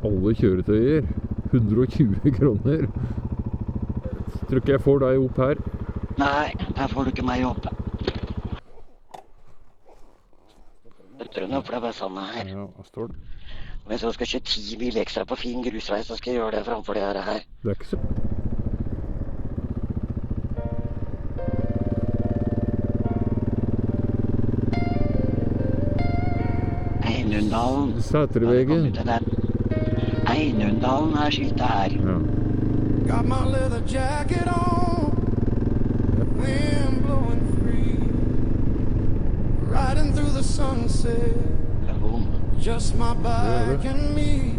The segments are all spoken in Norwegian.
alle kjøretøyer. 120 kroner. Tror ikke jeg får deg opp her. Nei, der får du ikke meg opp. Jeg tror nok, for det er bare sånn her. Ja, hva står det? Hvis jeg skal kjøre 10 mil ekstra på fin grusvei, så skal jeg gjøre det framfor det her. Det er ikke så... Einunndalen. Sætervegen. Einunndalen er skiltet her. Ja. Got my leather jacket on, wind blowing free, riding through the sunset, just my bike and me.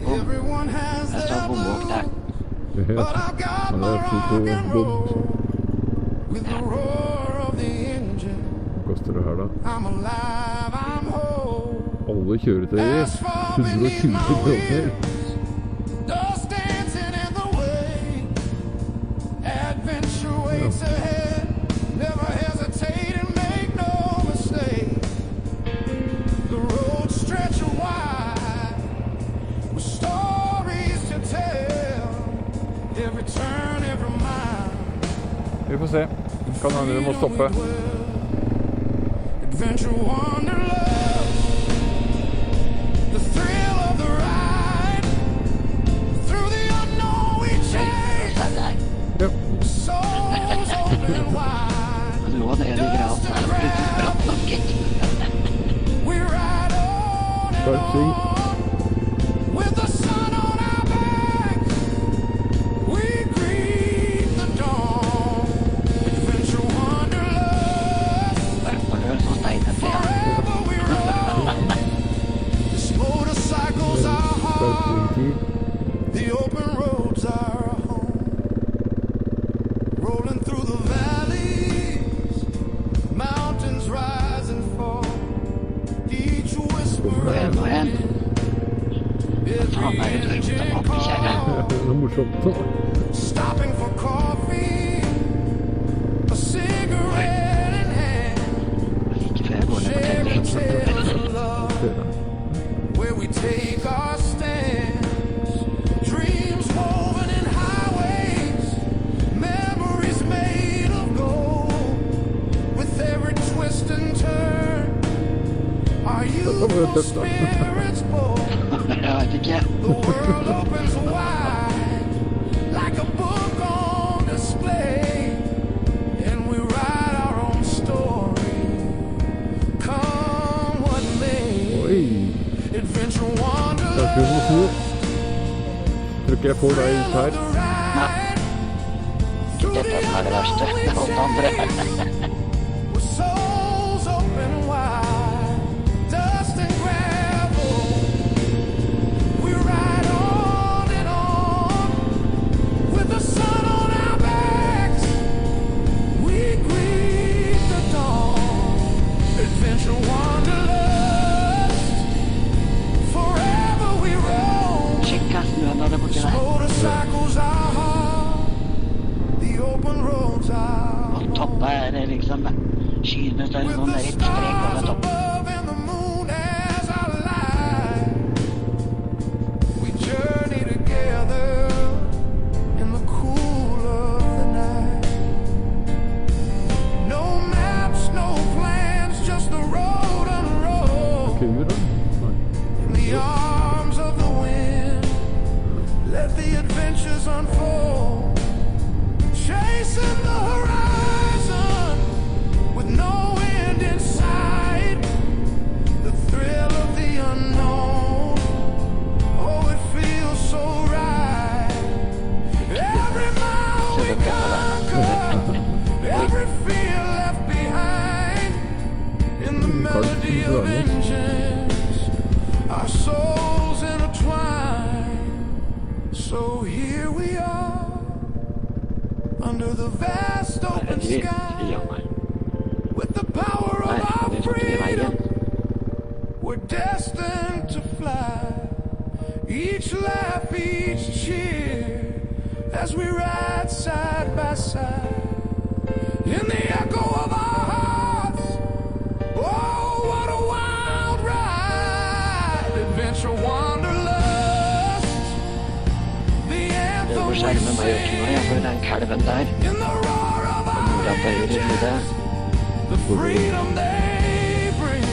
Everyone has their blues, but I've got my rock and roll, with the roar of the engine. Hva koster det her da? I'm alive, I'm whole. Alle kjøretøyer. 120 kroner. Dust dancing in the way, adventure waits ahead. Never hesitate and make no mistake. The road stretches wide, with stories to tell. Every turn, every mile. Vi får se. Kan hende vi må stoppe. Adventure wanderlust, the thrill of the ride, through the unknown we chase, souls open wide, dust and ground, we ride on and on, with the sun on our backs, we greet the dawn, adventure wanderlust, forever we roam, this motorcycle's our home, the open roads are our home, rolling through the valleys, mountains rise and fall, each whisper and every engine call, Det er morsomt. stopping for coffee, a cigarette in hand, sharing tales of love, where we take our stands, dreams woven in highways, memories made of gold, with every twist and turn, our youthful spirits bold. The world opens wide, like a book on display, and we write our own story, come what may. Oi. Adventure Det er wanderlust, ikke noe snu. Tror ikke jeg får deg ut her. Dette er det verste. Det er alt andre. with souls open wide, dust and gravel, we ride on and on, with the sun on our backs, we greet the dawn, adventure wanderlust, forever we roam, Sjekk snøen der borte der. motorcycles are hard, the open roads are Og toppet er liksom skyene står with sånn the rett strek over stars toppen. above and the moon as our light. We journey together in the cool of the night. No maps, no plans, just the road unrolled. Kuer da? Nei. In the arms of the wind, let the adventures unfold. Chasing the horizon with no end in sight. The thrill of the unknown, oh, it feels so right. Every mile we conquer, every fear left behind. In the melody of engines, our souls intertwine. So here we are, under the vast open sky, with the power of our freedom, we're destined to fly. Each laugh, each cheer, as we ride side by side, in the echo of our hearts. Oh, what a wild ride, adventure one. skjerme meg jo ikke noe, jeg, for den kalven der. In the roar of Og mora på høyre side. the freedom they bring.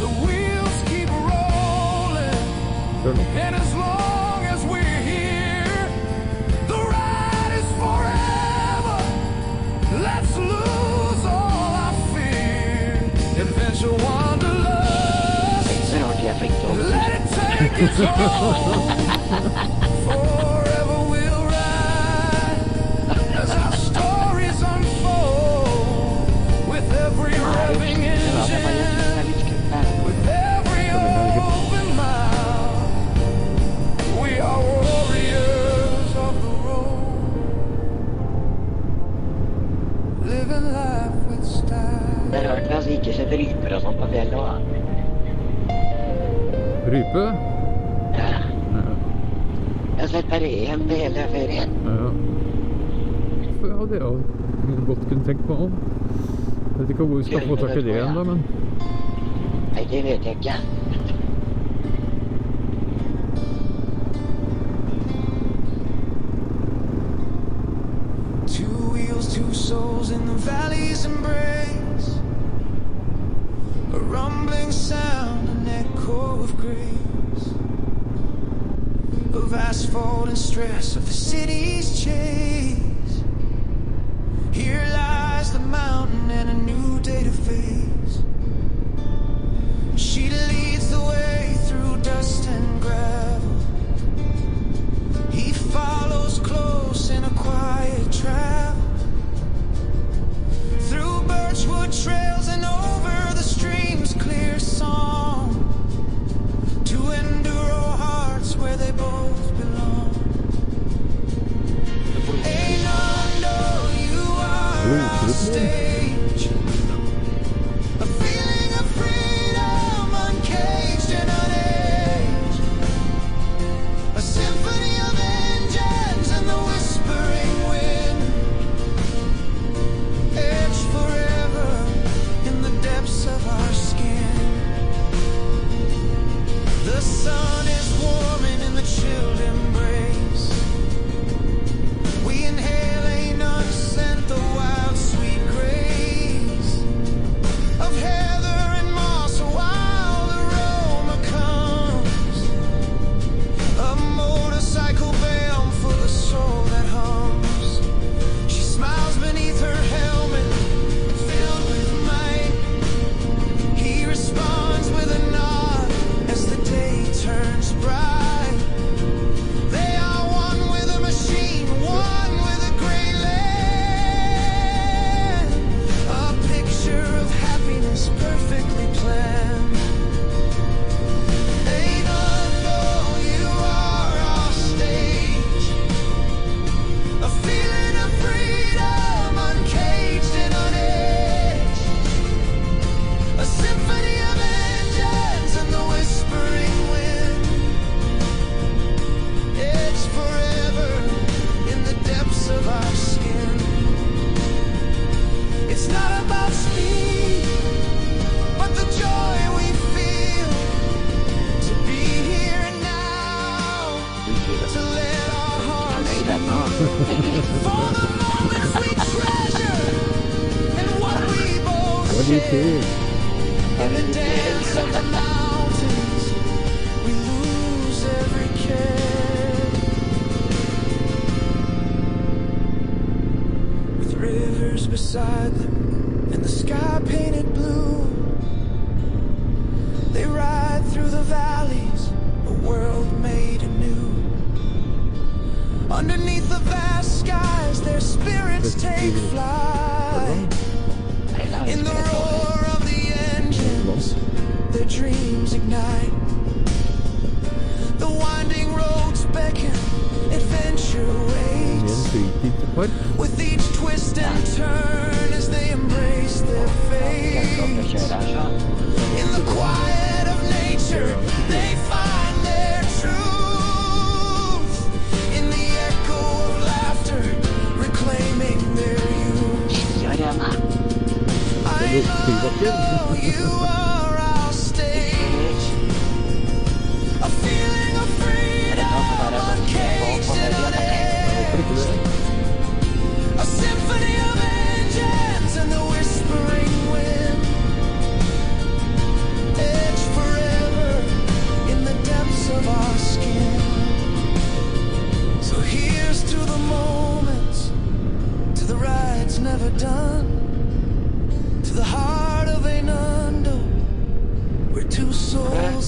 The wheels keep rolling, Kjør nå. and as long as we're here, the ride is forever. Let's lose all our fear. Adventure wanderlust, Så rart jeg er flink til å holde. let it take its toll. Forever we'll ride as our stories unfold. With every revving Ja, det var jo engine, litt kult. with every open mouth, we are warriors of the road, living life with style. Det er rart vi altså ikke sett ryper og sånt på fjellet også. Rype? Ja. Ja. Jeg har sett bare en på hele ferien. Ja. Ja, det er jo godt kunne tenkt på også. Jeg vet ikke hvor vi skal få tak i det enda, men... Nei, det vet jeg ikke. Two wheels, two souls in the valley's embrace. A rumbling sound, an echo of grace. Of asphalt and stress, of the city's chase. Here lies the mountain and a new day to face. She leads the way through dust and gravel. He follows close in a quiet travel. Through birchwood trails and over the stream's clear song. To endure hearts where they both belong. Einunndalen, you are our stage. A feeling of freedom, uncaged and unaged. A symphony of engines and the whispering wind. Etched forever in the depths of our skin. The sun is warming in the chilled embrace. We inhale Einunndalen scent, the wild sweet grace of heather and moss, a wild aroma comes. A motorcycle bell for the soul that hums. She smiles beneath her helmet, filled with might. He responds with a nod as the day turns bright. They are one with a machine, one with a gray land. A picture of happiness perfectly planned. Einunndalen, you are our stage. A feeling of freedom, uncaged and unaged. A symphony of engines and the whispering wind. It's forever in the depths of our skin. It's not about speed, but the joy we feel to be here now, to let our hearts Nei, den nå. for the moments we treasure and what we both Det var litt share. til. In the dance of the mountains, we lose every care. With rivers beside them and the sky painted blue, they ride through the valleys, a world made anew. Underneath the vast skies, their spirits take flight. Nei, la oss In the spille på. roar of the engines, their dreams ignite. The winding roads beckon, adventure I en waits. fritidspark. With each twist and turn as they embrace their Jeg skal opp og fate. kjøre her, så. In the quiet of nature, they find their truth. In the echo of laughter, reclaiming their youth. Skiarena. Einunndalen, you are our stage. A feeling of freedom, uncaged and unaged.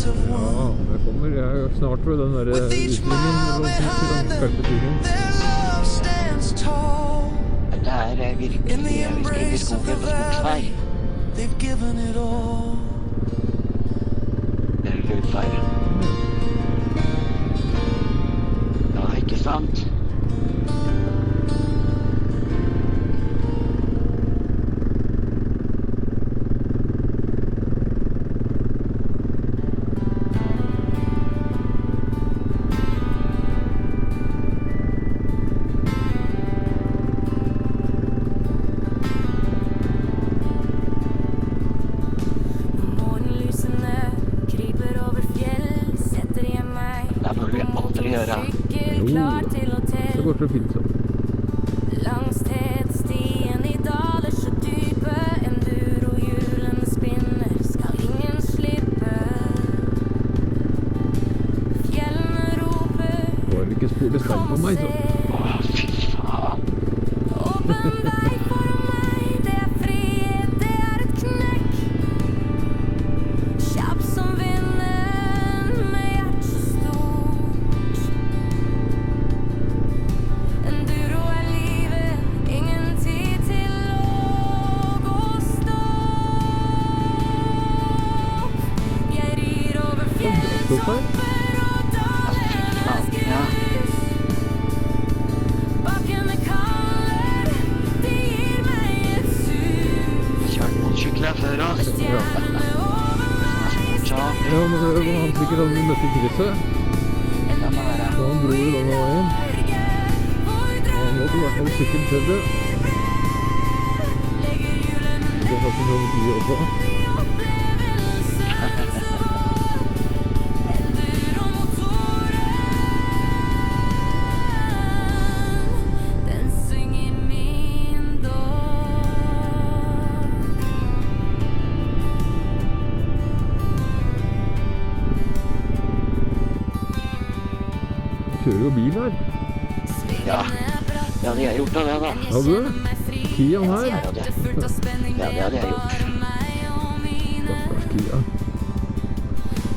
sense of Ja, one. det kommer. Jeg er jo snart ved den der With each utstillingen, mile eller den behind them, skarpe stillingen. their love stands tall. Det er virkelig, In the vi skal inn i embrace of the skogen på skogsvei. valley, they've given it all. Det er lydfeil. Ja, ikke sant? Morgenlysene kryper over fjell, setter jeg meg Det burde vi aldri gjøre. klar til å Så telle. går det fint sånn. Langs TET-stien i daler så dype, endurohjulene spinner, skal ingen slippe. Fjellene roper, Var det ikke spole stein på meg, så. Å, fy faen. åpen vei foran meg, det er frihet, det er et knekk. Kjapp som vinden, med hjertet stort. Enduro er livet, ingen tid til å gå stå. Jeg rir over fjelltopper og dalenes Ja. grus. Bakkene kaller, de gir meg et sus. Kjørt motorsykler før oss. Stjernene over meg Ja, Ja, men det var han sikkert han vi møtte i krysset. det må være. Og han dro i denne veien. Norge, hvor Han måtte i hvert fall sikkert til det. legger hjulene Det har ikke noe mye også. i opplevelsen så våg. Enduromotoren, den synger min dåd. Kjører jo bil her. Ja, ja, det har jeg gjort av det da. Har du det? Kiaen her? Ja, det hadde jeg gjort. Stakkars Kia.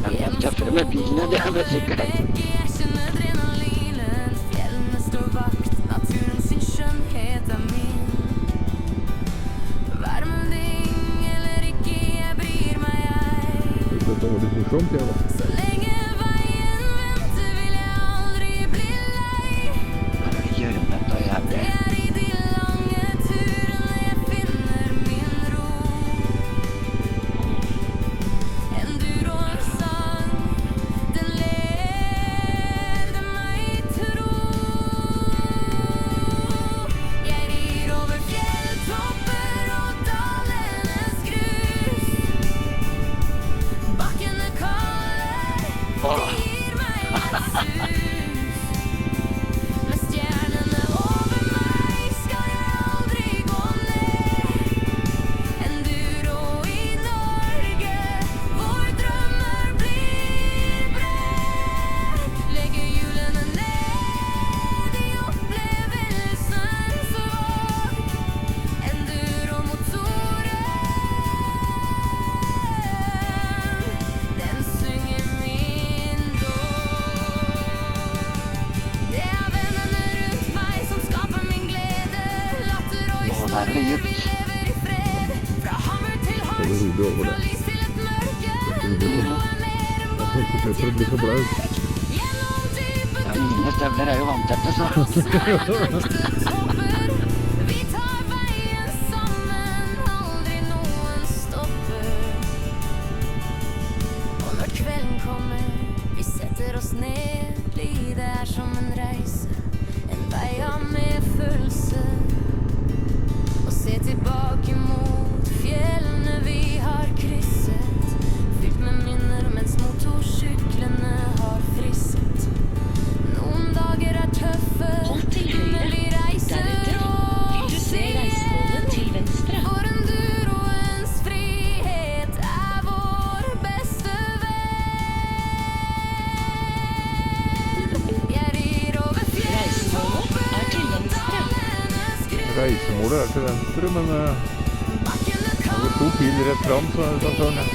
Men det er tøffere med bilene, det er vel sikkert. Jeg kjenner adrenalinen, fjellene står vakt, naturen sin skjønnhet er min. Vær med ding eller ikke, jeg bryr meg ei. Dette var litt morsomt, ja da. Så lenge veien venter vil jeg aldri bli lei. Det er gjørmete og jævlig. Det er i de lange turene jeg finner min ro. Enduroens sang, den leder meg tro. Jeg rir over fjelltopper og dalenes grus. Bakkene kaller, de gir meg et sus. Med stjernene over meg skal jeg aldri gå ned. Enduro i Norge, hvor drømmer blir bred. Legger hjulene ned i opplevelsens våg. Enduromotoren, den synger min dåd. Det er vennene rundt meg som skaper min glede. Latter og Å, der er det historier, dypt. vi lever i fred. Fra hammer til Så det hals, hodet over fra det. lys til et mørke. Det blir Noe er mer enn Jeg får ikke prøve å bli så blaut. gjennom dype Ja, mine støvler er jo vanntette, så. topper. Vi tar veien sammen, aldri noen stopper. Og når kvelden kommer, vi setter oss ned. Livet er som en reise, en vei av medfølelse. Og se tilbake mot fjellene vi har krysset. Fylt med minner mens motorsyklene har frisset. Noen dager er tøffe, Hold til høyre. men vi reiser Deretter vil du se reisemålet til venstre. for enduroens frihet er vår beste venn. Jeg rir over Reisemålet er til venstre. dalenes grus. Reisemålet er til venstre, men det Bakkene er to pil rett fram, så da står den.